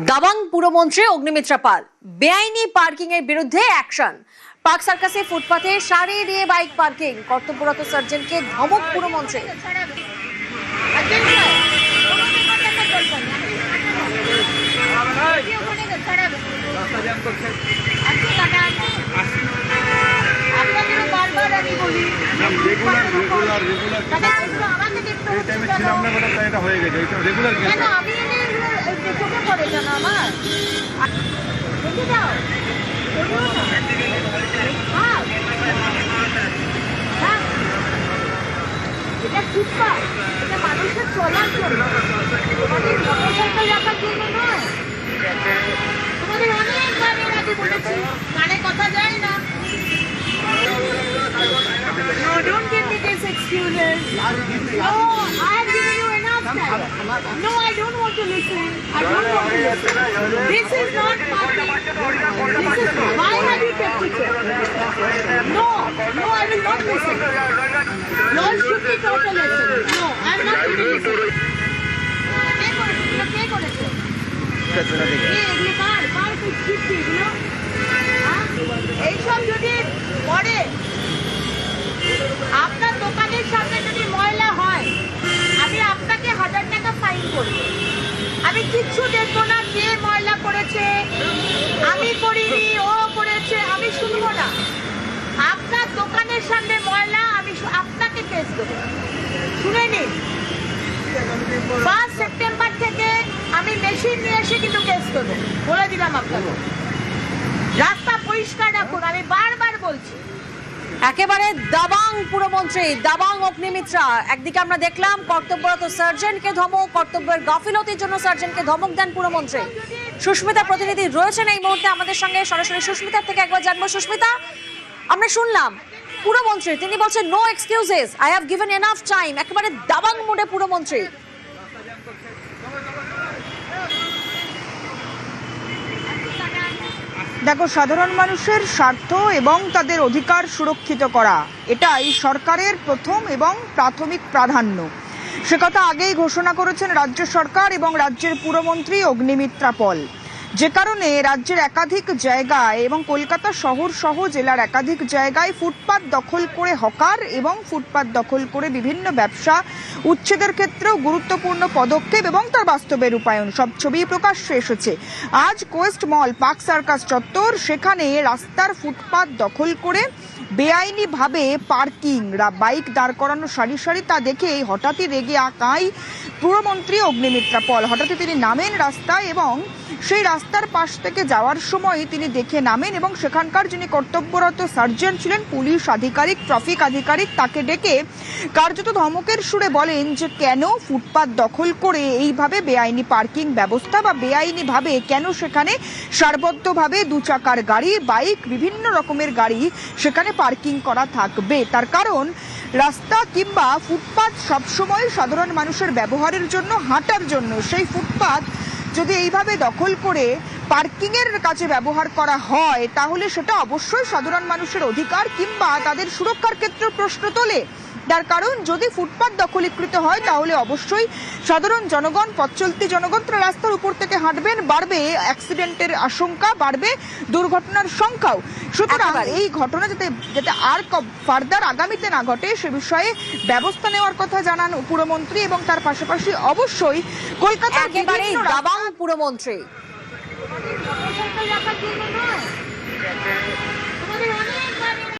দাবাং পুরমন্ত্রী অগ্নিমিত্রা পাল বেআইনি পার্কিং এর বিরুদ্ধে অ্যাকশন। পার্ক সার্কাসে ফুটপাথে সারি দিয়ে বাইক পার্কিং, কর্তব্যরত সার্জনকে ধমক পুরমন্ত্রী। এটা ফুটপাথ, এটা মানুষের চলার জন্য, তোমাদের মোটরসাইকেল রাখার জন্য নয়। তোমাদের অনেকবার এর আগে বলেছি, কানে কথা যায় না। No, don't give me these excuses. No, I have given you enough time. No, I don't want to listen. I don't want to listen. This is not parking. This is why have you kept it here? No, no, I will not listen. You all should be taught a lesson. No, I am not going to listen. কে করেছে? এগুলো কার script এগুলো? এইসব যদি পড়ে আপনার দোকানের সামনে যদি ময়লা হয়, আমি আপনাকে 1000 টাকা ফাইন করব। আমি কিচ্ছু দেখবো না কে ময়লা করেছে, আমি করিনি, ও করেছে, আমি শুনবো না। আপনার দোকানের সামনে ময়লা, আমি আপনাকে কেস দেবো। শুনে নিন, 1 সেপ্টেম্বর থেকে আমি মেশিন নিয়ে এসে কিন্তু কেস দেবো, বলে দিলাম আপনাকে। রাস্তা পরিষ্কার রাখুন, আমি বারবার বলছি। একেবারে দাবাং পুরমন্ত্রী, দাবাং অগ্নিমিত্রা। একদিকে আমরা দেখলাম কর্তব্যরত সার্জনকে ধমক, কর্তব্যের গাফিলতির জন্য সার্জনকে ধমক দেন পুরমন্ত্রী। সুস্মিতা প্রতিনিধি রয়েছেন এই মুহূর্তে আমাদের সঙ্গে, সরাসরি সুস্মিতার থেকে একবার জানবো। সুস্মিতা, আমরা শুনলাম পুরমন্ত্রী, তিনি বলছেন no excuses, I have given enough time. একেবারে দাবাং মোডে পুরমন্ত্রী। দেখো, সাধারণ মানুষের স্বার্থ এবং তাদের অধিকার সুরক্ষিত করা এটাই সরকারের প্রথম এবং প্রাথমিক প্রাধান্য। সে কথা আগেই ঘোষণা করেছেন রাজ্য সরকার এবং রাজ্যের পুরমন্ত্রী অগ্নিমিত্রা পল। যে কারণে রাজ্যের একাধিক জায়গায় এবং কলকাতা শহর সহ জেলার একাধিক জায়গায় ফুটপাত দখল করে হকার এবং ফুটপাত দখল করে বিভিন্ন ব্যবসা উচ্ছেদের ক্ষেত্রেও গুরুত্বপূর্ণ পদক্ষেপ এবং তার বাস্তবে রূপায়ণ সব ছবি প্রকাশ্যে এসেছে। আজ কোয়েস্ট মল পার্ক সার্কাস চত্বর, সেখানে রাস্তার ফুটপাত দখল করে বেআইনিভাবে পার্কিং, বাইক দাঁড় করানো সারি সারি, তা দেখে হঠাৎই রেগে আঁকায় পুরমন্ত্রী অগ্নিমিত্রা পল। হঠাৎই তিনি নামেন রাস্তায় এবং সেই রাস্তার পাশ থেকে যাওয়ার সময় তিনি দেখে নামেন এবং সেখানকার যিনি কর্তব্যরত সার্জন ছিলেন, পুলিশ আধিকারিক, ট্রাফিক আধিকারিক, তাকে ডেকে কার্যত ধমকের সুরে বলেন যে কেন ফুটপাত দখল করে এইভাবে বেআইনি পার্কিং ব্যবস্থা বা বেআইনিভাবে কেন সেখানে সারবদ্ধভাবে 2 চাকার গাড়ি, বাইক, বিভিন্ন রকমের গাড়ি সেখানে পার্কিং করা থাকবে। তার কারণ রাস্তা কিংবা ফুটপাত সবসময় সাধারণ মানুষের ব্যবহারের জন্য, হাঁটার জন্য। সেই ফুটপাত যদি এইভাবে দখল করে পার্কিং এর কাজে ব্যবহার করা হয়, তাহলে সেটা অবশ্যই সাধারণ মানুষের অধিকার কিংবা তাদের সুরক্ষার ক্ষেত্রে প্রশ্ন তোলে। তার কারণ যদি ফুটপাত দখলীকৃত হয় তাহলে অবশ্যই সাধারণ জনগণ, পথ চলতি জনগণ তারা রাস্তার উপর থেকে হাঁটবেন, বাড়বে অ্যাক্সিডেন্টের আশঙ্কা, বাড়বে দুর্ঘটনার সংখ্যাও। সুতরাং এই ঘটনা যাতে আর ফার্দার আগামীতে না ঘটে সে বিষয়ে ব্যবস্থা নেওয়ার কথা জানান পুরমন্ত্রী এবং তার পাশাপাশি অবশ্যই কলকাতার একেবারে দাবাং পুরমন্ত্রী। মোটরসাইকেল রাখার জন্য নয়।